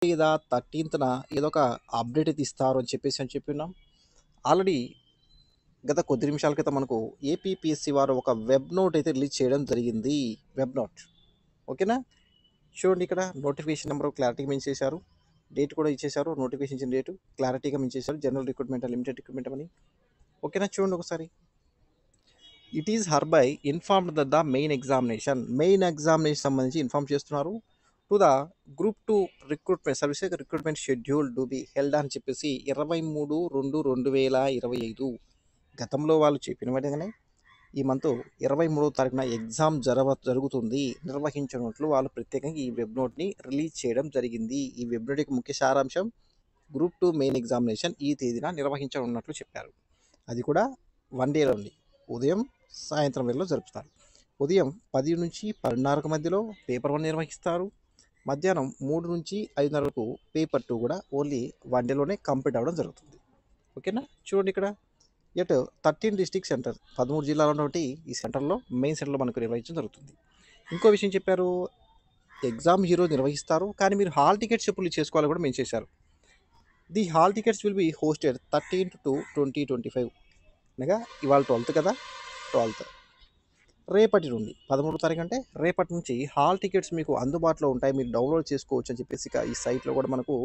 లేదా 13థ్ ఏదో ఒక అప్డేట్ అయితే ఇస్తారు అని చెప్పినాం. ఆల్రెడీ గత కొద్ది నిమిషాల క్రితం మనకు ఏపీపీఎస్సీ వారు ఒక వెబ్ నోట్ అయితే రిలీజ్ చేయడం జరిగింది. Web note. ఓకేనా? చూడండి ఇక్కడ నోటిఫికేషన్ నెంబర్ క్లారిటీగా మెన్షన్ చేశారు. డేట్ కూడా ఇచ్చేశారు. నోటిఫికేషన్ ఇచ్చిన డేటు క్లారిటీగా మెన్షన్ చేశారు. జనరల్ రిక్రూట్మెంట్, లిమిటెడ్ రిక్రూట్మెంట్ అని. ఓకేనా? చూడండి ఒకసారి. It is hereby informed that the main examination సంబంధించి ఇన్ఫార్మ్ చేస్తున్నారు. To the group 2 recruitment services recruitment schedule to be held అని చెప్పేసి 23/2/2025 గతంలో వాళ్ళు చెప్పిన విధంగానే ఈ మంత్ 23వ తారీఖున ఎగ్జామ్ జరుగుతుంది, నిర్వహించినట్లు వాళ్ళు ప్రత్యేకంగా ఈ వెబ్ నోట్ని రిలీజ్ చేయడం జరిగింది. ఈ వెబ్ నోట్ యొక్క ముఖ్య సారాంశం గ్రూప్ 2 మెయిన్ ఎగ్జామినేషన్ ఈ తేదీన నిర్వహించనున్నట్లు చెప్పారు. అది కూడా 1 డేలో ఉంది. ఉదయం సాయంత్రం వేళలో జరుపుతారు. ఉదయం 10 నుంచి 10:30 మధ్యలో పేపర్ 1 నిర్వహిస్తారు. మధ్యాహ్నం 3 నుంచి 5:30 వరకు పేపర్ 2 కూడా ఓన్లీ 1 డేలోనే కంప్లీట్ అవ్వడం జరుగుతుంది. ఓకేనా? చూడండి ఇక్కడ ఎట్ 13 డిస్ట్రిక్ట్ సెంటర్ 13 జిల్లాలో ఉన్నటువంటి ఈ సెంటర్లో మెయిన్ సెంటర్లో మనకు నిర్వహించడం జరుగుతుంది. ఇంకో విషయం చెప్పారు, ఎగ్జామ్ ఈరోజు నిర్వహిస్తారు, కానీ మీరు హాల్ టికెట్స్ ఎప్పుడు చేసుకోవాలో కూడా మెన్షన్ చేశారు. The hall tickets will be hosted 13th to 2025 అనగా ఇవాళ 12th కదా, 12th రేపటి నుండి 13వ తారీఖు అంటే రేపటి నుంచి హాల్ టికెట్స్ మీకు అందుబాటులో ఉంటాయి, మీరు డౌన్లోడ్ చేసుకోవచ్చు అని చెప్పేసి ఈ సైట్లో కూడా మనకు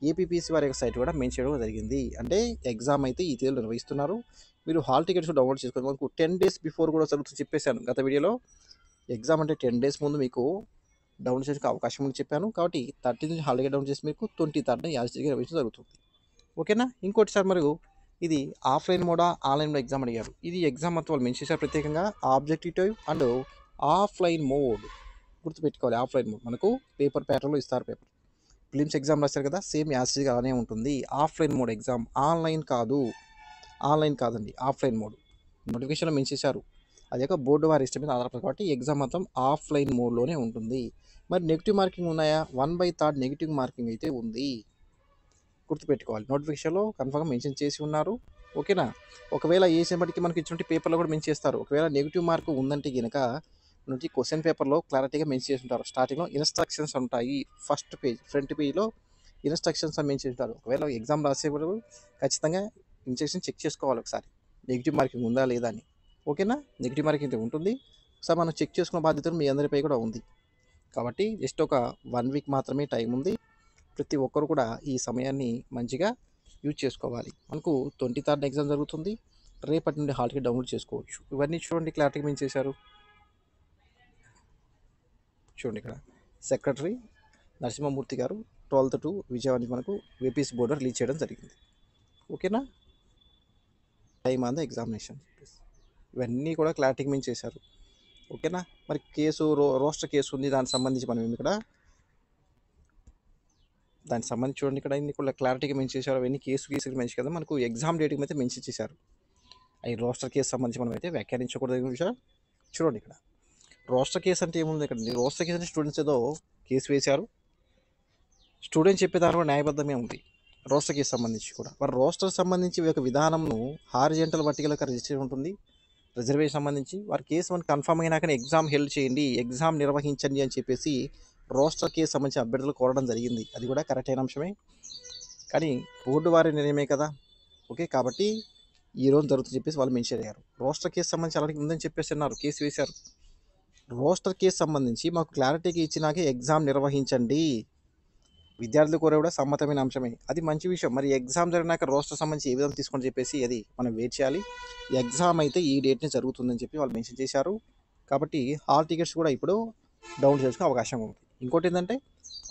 ఏపీపీఎస్సీ వారి యొక్క సైట్ కూడా మెన్షన్ చేయడం జరిగింది. అంటే ఎగ్జామ్ అయితే ఈ తేదీలో నిర్వహిస్తున్నారు, మీరు హాల్ టికెట్స్ డౌన్లోడ్ చేసుకోవచ్చు. మనకు 10 days బిఫోర్ కూడా జరుగుతుంది చెప్పేశాను గత వీడియోలో. ఎగ్జామ్ అంటే 10 days ముందు మీకు డౌన్లోడ్ చేసుకునే అవకాశం ఉంది చెప్పాను. కాబట్టి 13 నుంచి హాల్ టికెట్ డౌన్లోడ్ చేసి మీకు 23rd యాజిటీగా నిర్వహించడం జరుగుతుంది. ఓకేనా? ఇంకోటి సార్ మరియు ఇది ఆఫ్లైన్ మోడా ఆన్లైన్ ఎగ్జామ్ అడిగారు. ఇది ఎగ్జామ్ మొత్తం వాళ్ళు మెన్షన్ చేశారు ప్రత్యేకంగా ఆబ్జెక్టివ్ అండ్ ఆఫ్లైన్ మోడ్ గుర్తుపెట్టుకోవాలి. ఆఫ్లైన్ మోడ్ మనకు పేపర్ ప్యాటర్న్లో ఇస్తారు. పేపర్ ఫిలిమ్స్ ఎగ్జామ్ రాస్తారు కదా, సేమ్ యాసిడ్గా అలానే ఉంటుంది. ఆఫ్లైన్ మోడ్ ఎగ్జామ్, ఆన్లైన్ కాదండి, ఆఫ్లైన్ మోడ్ నోటిఫికేషన్లో మెన్షన్ చేశారు. అది యొక్క బోర్డు వారి ఇష్టం మీద ఆధారపడి కాబట్టి ఎగ్జామ్ మొత్తం ఆఫ్లైన్ మోడ్లోనే ఉంటుంది. మరి నెగిటివ్ మార్కింగ్ ఉన్నాయా? 1/3 నెగిటివ్ మార్కింగ్ అయితే ఉంది, గుర్తుపెట్టుకోవాలి. నోటిఫికేషన్లో కన్ఫర్మ్గా మెన్షన్ చేసి ఉన్నారు. ఓకేనా? ఒకవేళ వేసేపటికి మనకి ఇచ్చినట్టు పేపర్లో కూడా మెన్షన్ చేస్తారు. ఒకవేళ నెగిటివ్ మార్క్ ఉందంటే కనుక మనకి క్వశ్చన్ పేపర్లో క్లారిటీగా మెన్షన్ చేసి ఉంటారు. స్టార్టింగ్లో ఇన్స్ట్రక్షన్స్ ఉంటాయి. ఫస్ట్ పేజ్ ఫ్రంట్ పేజ్లో ఇన్స్ట్రక్షన్స్ అని మెన్షన్ చేస్తారు. ఒకవేళ ఎగ్జామ్ రాసేప్పుడు ఖచ్చితంగా ఇన్స్ట్రక్షన్ చెక్ చేసుకోవాలి ఒకసారి, నెగిటివ్ మార్కింగ్ ఉందా లేదా అని. ఓకేనా? నెగిటివ్ మార్కింగ్ అయితే ఉంటుంది, ఒకసారి మనం చెక్ చేసుకున్న బాధ్యత మీ అందరిపై కూడా ఉంది. కాబట్టి జస్ట్ ఒక 1 week మాత్రమే టైం ఉంది. ప్రతి ఒక్కరు కూడా ఈ సమయాన్ని మంచిగా యూజ్ చేసుకోవాలి. మనకు 23rd ఎగ్జామ్ జరుగుతుంది, రేపటి నుండి హాల్ టికెట్ డౌన్లోడ్ చేసుకోవచ్చు. ఇవన్నీ చూడండి క్లారిటీగా మెన్షన్ చేశారు. చూడండి ఇక్కడ సెక్రటరీ నరసింహమూర్తి గారు 12th to విజయవాడ మనకు ఏపీఎస్సీ బోర్డు రిలీజ్ చేయడం జరిగింది. ఓకేనా? టైమ్ ఆన్ ద ఎగ్జామినేషన్ ఇవన్నీ కూడా క్లారిటీగా మెన్షన్ చేశారు. ఓకేనా? మరి కేసు రోస్టర్ కేసు ఉంది, దానికి సంబంధించి మనం ఇక్కడ దానికి సంబంధించి చూడండి ఇక్కడ ఇన్ని కూడా క్లారిటీగా మెన్షన్ చేశారు. అవన్నీ కేసు మెన్షన్ కదా, మనకు ఎగ్జామ్ డేట్కి అయితే మెన్షన్ చేశారు. అవి రోస్టర్ కేసు సంబంధించి మనం అయితే వ్యాఖ్యానించకూడదు విషయం. చూడండి ఇక్కడ రోస్టర్ కేసు అంటే ఏముంది, ఇక్కడ రోస్టర్ కేసు అంటే స్టూడెంట్స్ ఏదో కేసు వేశారు, స్టూడెంట్స్ చెప్పేదాని కూడా న్యాయబద్ధమే ఉంది రోస్టర్ కేసు సంబంధించి కూడా. మరి రోస్టర్ సంబంధించి ఒక విధానంను హారిజెంటల్ వర్టికల్ రిజిస్టర్ ఉంటుంది రిజర్వేషన్ సంబంధించి. వారి కేసు మనకు కన్ఫర్మ్ అయినాకనే ఎగ్జామ్ హెల్డ్ చేయండి, ఎగ్జామ్ నిర్వహించండి అని చెప్పేసి రోస్టర్ కేసు సంబంధించి అభ్యర్థులు కోరడం జరిగింది. అది కూడా కరెక్ట్ అయిన అంశమే, కానీ బోర్డు వారి నిర్ణయమే కదా. ఓకే, కాబట్టి ఈరోజు జరుగుతుంది చెప్పేసి వాళ్ళు మెన్షన్ అయ్యారు. రోస్టర్ కేసు సంబంధించి అలాగే ఉందని చెప్పేసి అన్నారు, కేసు వేశారు. రోస్టర్ కేసు సంబంధించి మాకు క్లారిటీగా ఇచ్చినాకే ఎగ్జామ్ నిర్వహించండి, విద్యార్థులు కోరే కూడా సమ్మతమైన అంశమే, అది మంచి విషయం. మరి ఎగ్జామ్ జరిగినాక రోస్టర్ సంబంధించి ఏ విధంగా తీసుకొని చెప్పేసి అది మనం వెయిట్ చేయాలి. ఎగ్జామ్ అయితే ఈ డేట్ని జరుగుతుందని చెప్పి వాళ్ళు మెన్షన్ చేశారు. కాబట్టి హాల్ టికెట్స్ కూడా ఇప్పుడు డౌన్లోడ్ చేసుకునే అవకాశం ఉంది. ఇంకోటి ఏంటంటే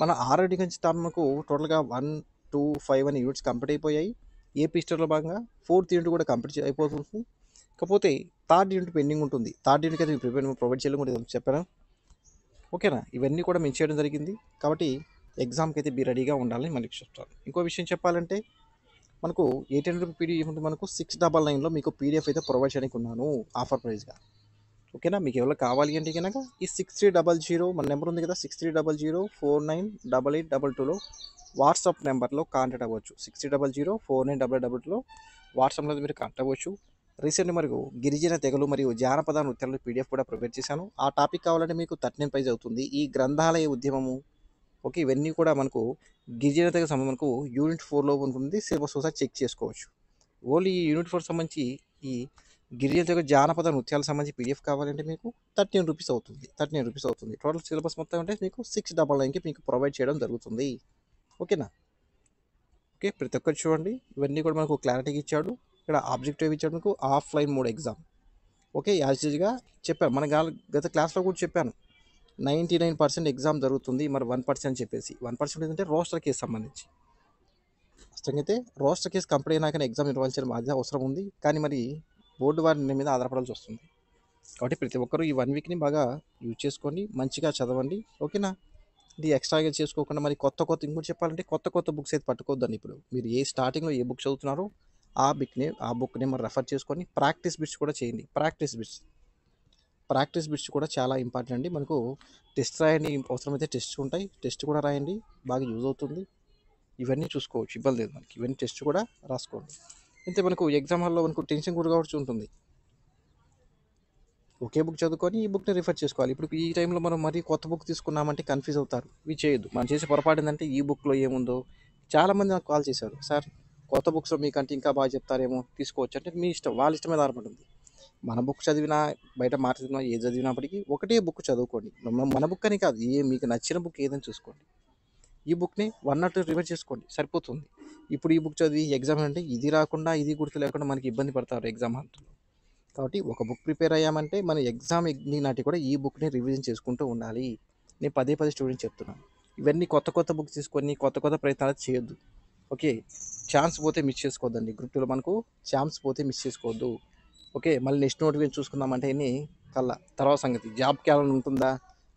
మన ఆల్రెడీ నుంచి టర్మ్కు టోటల్గా 1, 2, 5 అని యూనిట్స్ కంప్లీట్ అయిపోయాయి. ఏపీ హిస్టరీలో భాగంగా 4th యూనిట్ కూడా కంప్లీట్ అయిపోతుంది. కాకపోతే 3rd యూనిట్ పెండింగ్ ఉంటుంది. 3rd యూనిట్ అయితే ప్రొవైడ్ చేయడం కూడా చెప్పాను. ఓకేనా? ఇవన్నీ కూడా మెన్షన్ చేయడం జరిగింది. కాబట్టి ఎగ్జామ్కి అయితే రెడీగా ఉండాలని మనకి చెప్తాను. ఇంకో విషయం చెప్పాలంటే మనకు 800 పీడిఎఫ్ ఉంటుంది, మనకు 699లో మీకు పీడిఎఫ్ అయితే ప్రొవైడ్ చేయడానికి ఉన్నాను ఆఫర్ ప్రైస్గా. ఓకేనా? మీకు ఎవరు కావాలి అంటే కనుక ఈ 6300 మన నెంబర్ ఉంది కదా, 6300498822లో వాట్సాప్ నెంబర్లో కాంటాక్ట్ అవ్వచ్చు. 6300498822లో వాట్సాప్లో మీరు కాంటాక్ట్ అవ్వచ్చు. రీసెంట్ మరియు గిరిజన తెగలు మరియు జానపద నృత్యాలు పీడిఎఫ్ కూడా ప్రొవైడ్ చేశాను. ఆ టాపిక్ కావాలంటే మీకు 13 ప్రైజ్ అవుతుంది. ఈ గ్రంథాలయ ఉద్యమము ఓకే, ఇవన్నీ కూడా మనకు గిరిజనతకు మనకు యూనిట్ 4లో ఉంటుంది. సిలబస్ ఒకసారి చెక్ చేసుకోవచ్చు. ఓన్లీ ఈ యూనిట్ 4 సంబంధించి ఈ గిరిజన జానపద నృత్యాలకు సంబంధించి పీడిఎఫ్ కావాలంటే మీకు రూ. 13 అవుతుంది. అవుతుంది. టోటల్ సిలబస్ మొత్తం అంటే మీకు 699కి మీకు ప్రొవైడ్ చేయడం జరుగుతుంది. ఓకేనా? ఓకే, ప్రతి ఒక్కరు చూడండి. ఇవన్నీ కూడా మనకు క్లారిటీగా ఇచ్చాడు. ఇక్కడ ఆబ్జెక్టివ్ ఇచ్చాడు మనకు ఆఫ్లైన్ మోడ్ ఎగ్జామ్. ఓకే, యాజ్గా చెప్పాను మన గత క్లాస్లో కూడా చెప్పాను. 99% ఎగ్జామ్ జరుగుతుంది, మరి 1% చెప్పేసి 1% ఏంటంటే రోస్టర్ కేసు సంబంధించి. ఫస్ట్ అయితే రోస్టర్ కేసు కంప్లీట్ అయినాకనే ఎగ్జామ్ నిర్వహించడం అది అవసరం ఉంది. కానీ మరి బోర్డు వారి మీద ఆధారపడాల్సి వస్తుంది. కాబట్టి ప్రతి ఒక్కరూ ఈ 1 వీక్ని బాగా యూజ్ చేసుకోండి, మంచిగా చదవండి. ఓకేనా? ఇది ఎక్స్ట్రాగా చేసుకోకుండా మరి కొత్త ఇంకోటి చెప్పాలంటే కొత్త బుక్స్ అయితే పట్టుకోవద్దండి. ఇప్పుడు మీరు స్టార్టింగ్లో ఏ బుక్ చదువుతున్నారో ఆ బుక్ని మరి రెఫర్ చేసుకొని ప్రాక్టీస్ బిట్స్ కూడా చేయండి. ప్రాక్టీస్ బిట్స్ కూడా చాలా ఇంపార్టెంట్ అండి. మనకు టెస్ట్ రాయండి, అవసరమైతే టెస్ట్ ఉంటాయి, టెస్ట్ కూడా రాయండి, బాగా యూజ్ అవుతుంది. ఇవన్నీ చూసుకోవచ్చు, ఇబ్బంది లేదు మనకి. ఇవన్నీ టెస్ట్ కూడా రాసుకోండి. అయితే మనకు ఎగ్జామ్ హాల్లో మనకు టెన్షన్ కూడా కావచ్చు ఉంటుంది. ఒకే బుక్ చదువుకొని ఈ బుక్ని రిఫర్ చేసుకోవాలి. ఇప్పుడు ఈ టైంలో మనం మరీ కొత్త బుక్ తీసుకున్నామంటే కన్ఫ్యూజ్ అవుతారు. ఇవి చేయొద్దు. మనం చేసే పొరపాటు ఏంటంటే ఈ బుక్లో ఏముందో, చాలామంది నాకు కాల్ చేశారు, సార్ కొత్త బుక్స్లో మీకంటే ఇంకా బాగా చెప్తారేమో తీసుకోవచ్చు అంటే మీ ఇష్టం, వాళ్ళ ఇష్టం మీద ఆధారపడింది. మన బుక్ చదివినా బయట మాట చదివినా ఏ చదివినప్పటికీ ఒకటే బుక్ చదువుకోండి. మన బుక్ అని కాదు, మీకు నచ్చిన బుక్ ఏదని చూసుకోండి. ఈ బుక్ని 1 or 2 రివైజ్ చేసుకోండి, సరిపోతుంది. ఇప్పుడు ఈ బుక్ చదివి ఎగ్జామ్ అంటే ఇది రాకుండా ఇది గుర్తు లేకుండా మనకి ఇబ్బంది పడతారు ఎగ్జామ్ హాల్లో. కాబట్టి ఒక బుక్ ప్రిపేర్ అయ్యామంటే మన ఎగ్జామ్ నాటి కూడా ఈ బుక్ని రివిజన్ చేసుకుంటూ ఉండాలి. నేను పదే స్టూడెంట్ చెప్తున్నాను. ఇవన్నీ కొత్త బుక్స్ తీసుకొని కొత్త ప్రయత్నాలు చేయొద్దు. ఓకే, ఛాన్స్ పోతే మిస్ చేసుకోవద్దండి. గ్రూప్ 2లో మనకు ఛాన్స్ పోతే మిస్ చేసుకోవద్దు. ఓకే, మళ్ళీ నెక్స్ట్ నోటిఫికేషన్ చూసుకుందామంటే తర్వాత సంగతి. జాబ్ క్యాలెండర్ ఉంటుందా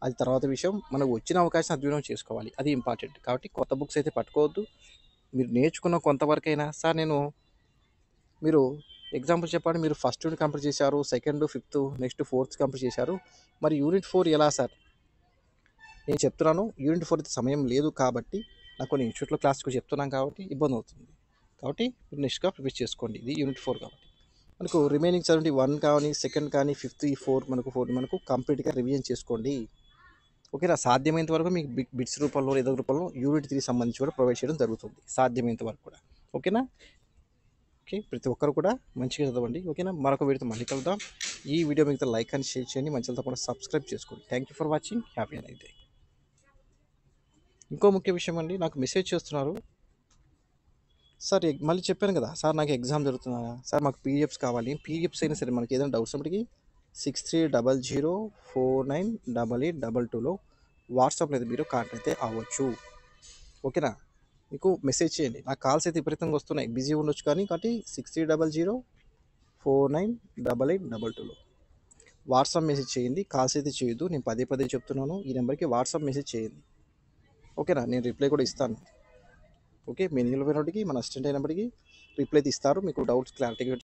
అది తర్వాత విషయం. మనకు వచ్చిన అవకాశం సద్వినియోగం చేసుకోవాలి, అది ఇంపార్టెంట్. కాబట్టి కొత్త బుక్స్ అయితే పట్టుకోవద్దు. మీరు నేర్చుకున్న కొంతవరకైనా సార్ మీరు ఎగ్జాంపుల్ చెప్పండి, మీరు ఫస్ట్ యూనిట్ కంప్లీట్ చేశారు, second, fifth, next fourth complete చేశారు, మరి యూనిట్ 4 ఎలా సార్? నేను చెప్తున్నాను, యూనిట్ 4 అయితే సమయం లేదు కాబట్టి నాకు కొన్ని ఇన్స్టిట్యూట్లో క్లాస్కి చెప్తున్నాను కాబట్టి ఇబ్బంది అవుతుంది. కాబట్టి మీరు నెక్స్ట్గా ప్రిపేర్ చేసుకోండి. ఇది యూనిట్ 4 కాబట్టి మనకు రిమైనింగ్ 1 కానీ, సెకండ్ కానీ, ఫిఫ్త్, ఈ 4 మనకు కంప్లీట్గా రివిజన్ చేసుకోండి. ఓకేనా? సాధ్యమైనంత వరకు మీకు బిట్స్ రూపంలో ఏదో రూపంలో యూనిట్ 3 సంబంధించి కూడా ప్రొవైడ్ చేయడం జరుగుతుంది, సాధ్యమైనంత వరకు కూడా. ఓకేనా? ఓకే, ప్రతి ఒక్కరు కూడా మంచిగా చదవండి. ఓకేనా? మరొక వీడియోతో మళ్ళీ కలుద్దాం. ఈ వీడియో మీకు లైక్ అండ్ షేర్ చేయండి, మంచిగా తప్పకుండా సబ్స్క్రైబ్ చేసుకోండి. Thank you for watching. Happy night day. ఇంకో ముఖ్య విషయం అండి, నాకు మెసేజ్ చేస్తున్నారు, సార్ మళ్ళీ చెప్పాను కదా సార్, నాకు ఎగ్జామ్ జరుగుతున్నారా సార్, మాకు పీడిఎఫ్స్ కావాలి. పీడిఎఫ్స్ అయినా సరే మనకి ఏదైనా డౌట్స్ ఉన్నప్పటికీ 6300498822లో వాట్సాప్లో అయితే మీరు కాంటాక్ట్ అయితే అవ్వచ్చు. ఓకేనా? మీకు మెసేజ్ చేయండి. నాకు కాల్స్ అయితే విపరీతంగా వస్తున్నాయి, బిజీ ఉండొచ్చు కానీ. కాబట్టి 6300498822లో వాట్సాప్ మెసేజ్ చేయండి. కాల్స్ అయితే చేయొద్దు, నేను పదే చెప్తున్నాను. ఈ నెంబర్కి వాట్సాప్ మెసేజ్ చేయండి. ఓకేనా? నేను రిప్లై కూడా ఇస్తాను. ఓకే, మీ నిలబడినప్పటికీ మన అసిస్టెంట్ అయినప్పటికీ రిప్లై అయితే ఇస్తారు. మీకు డౌట్స్ క్లారిటీగా